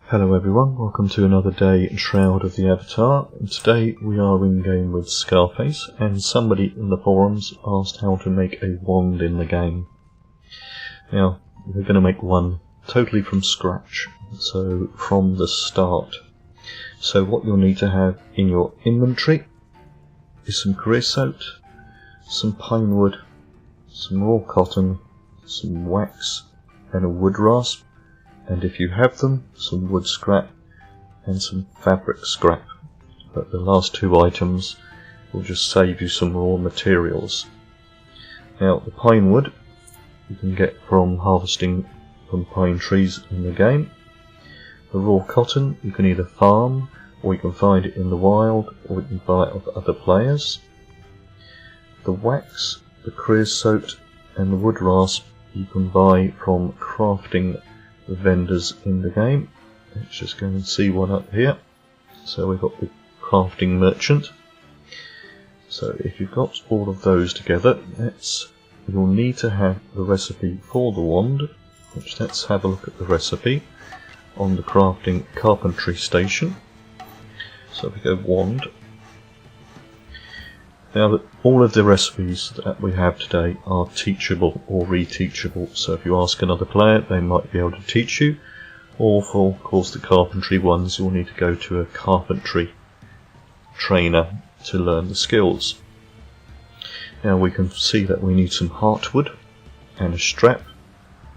Hello everyone, welcome to another day in Shroud of the Avatar. And today we are in game with Scarface, and somebody in the forums asked how to make a wand in the game. Now, we're going to make one totally from scratch, so from the start. So what you'll need to have in your inventory is some creosote, some pine wood, some raw cotton, some wax and a wood rasp. And if you have them, some wood scrap and some fabric scrap. But the last two items will just save you some raw materials. Now the pine wood you can get from harvesting from pine trees in the game. The raw cotton you can either farm, or you can find it in the wild, or you can buy it off other players. The wax, the creosote and the wood rasp you can buy from crafting vendors in the game. Let's just go and see one up here. So we've got the crafting merchant. So if you've got all of those together, you'll need to have the recipe for the wand, which let's have a look at the recipe on the crafting carpentry station. So if we go wand. Now all of the recipes that we have today are teachable or reteachable, so if you ask another player they might be able to teach you, or for of course the carpentry ones you'll need to go to a carpentry trainer to learn the skills. Now we can see that we need some heartwood and a strap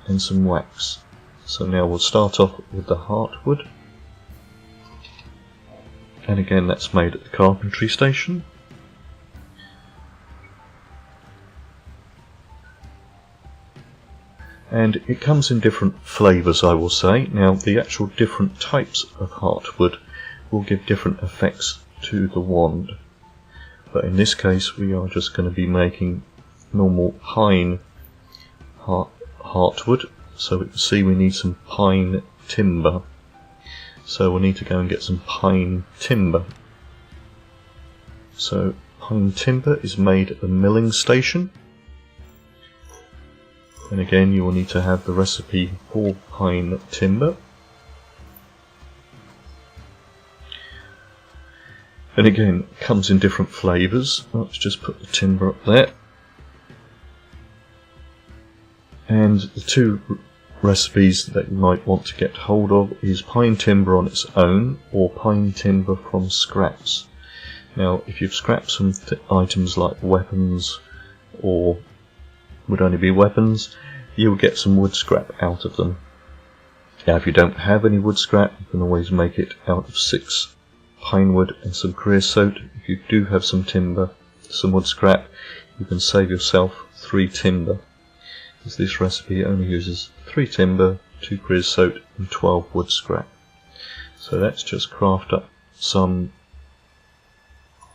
and some wax. So now we'll start off with the heartwood, and again that's made at the carpentry station. And it comes in different flavours, I will say. Now the actual different types of heartwood will give different effects to the wand. But in this case we are just going to be making normal pine heartwood. So we can see we need some pine timber. So we'll need to go and get some pine timber. So pine timber is made at the milling station. And again you will need to have the recipe for pine timber. And again it comes in different flavours. Let's just put the timber up there. And the two recipes that you might want to get hold of is pine timber on its own, or pine timber from scraps. Now if you've scrapped some items like weapons, or would only be weapons, you'll get some wood scrap out of them. Now if you don't have any wood scrap, you can always make it out of 6 pine wood and some creosote. If you do have some timber, some wood scrap, you can save yourself 3 timber, because this recipe only uses 3 timber, 2 creosote and 12 wood scrap. So let's just craft up some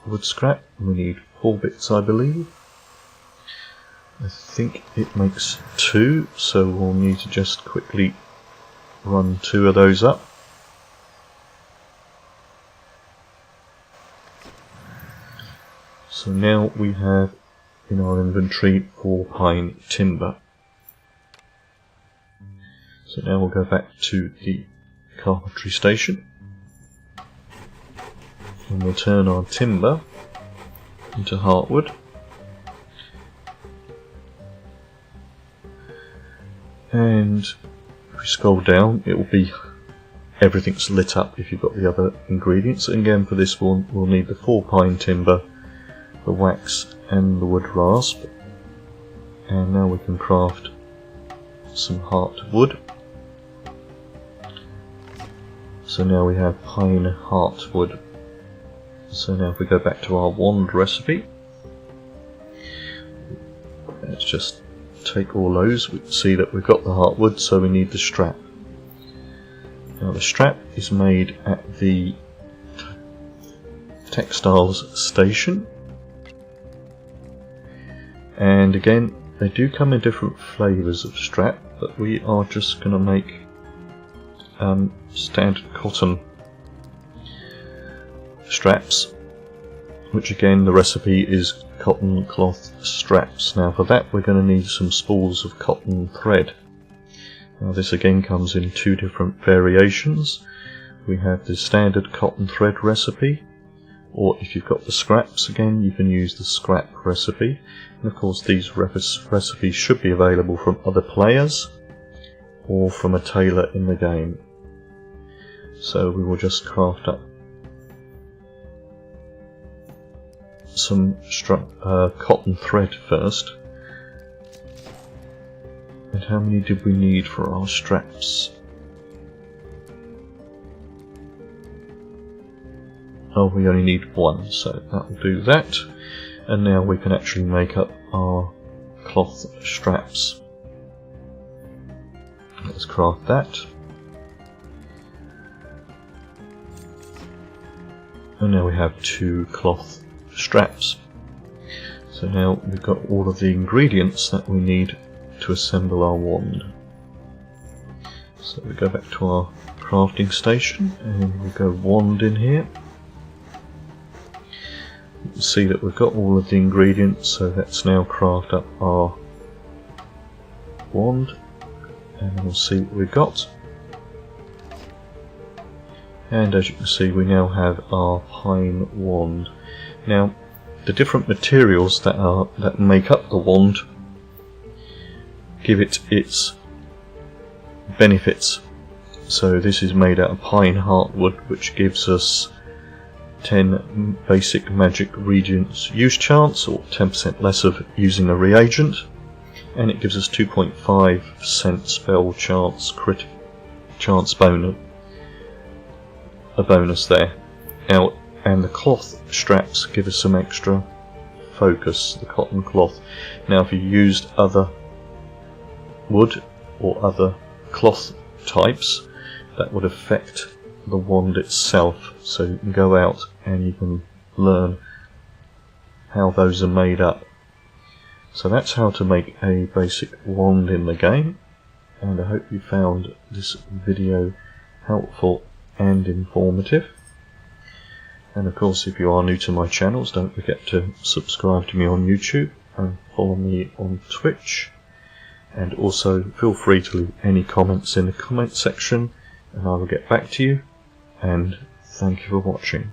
wood scrap. We need 4 bits, I believe. I think it makes 2, so we'll need to just quickly run 2 of those up. So now we have in our inventory 4 pine timber. So now we'll go back to the carpentry station and we'll turn our timber into heartwood. And if we scroll down, it will be everything's lit up if you've got the other ingredients. And again for this one we'll need the 4 pine timber, the wax and the wood rasp. And now we can craft some heartwood. So now we have pine heartwood. So now if we go back to our wand recipe, let's just take all those. We can see that we've got the heartwood, so we need the strap. Now the strap is made at the textiles station, and again they do come in different flavours of strap, but we are just going to make standard cotton straps, which again the recipe is cotton cloth straps. Now for that we're going to need some spools of cotton thread. Now this again comes in two different variations. We have the standard cotton thread recipe, or if you've got the scraps again, you can use the scrap recipe. And of course these recipes should be available from other players or from a tailor in the game. So we will just craft up some cotton thread first. And how many did we need for our straps? Oh, we only need one, so that will do that. And now we can actually make up our cloth straps. Let's craft that. And now we have two cloth straps. So now we've got all of the ingredients that we need to assemble our wand. So we go back to our crafting station and we go wand in here. You can see that we've got all of the ingredients, so let's now craft up our wand and we'll see what we've got. And as you can see, we now have our pine wand. Now the different materials that make up the wand give it its benefits. So this is made out of pine heartwood, which gives us 10 basic magic reagents use chance, or 10% less of using a reagent, and it gives us 2.5% spell chance chance bonus, a bonus there. Now, and the cloth straps give us some extra focus, the cotton cloth. Now if you used other wood or other cloth types, that would affect the wand itself, so you can go out and you can learn how those are made up. So that's how to make a basic wand in the game, and I hope you found this video helpful and informative. And of course, if you are new to my channels, don't forget to subscribe to me on YouTube and follow me on Twitch. And also feel free to leave any comments in the comment section and I will get back to you. And thank you for watching.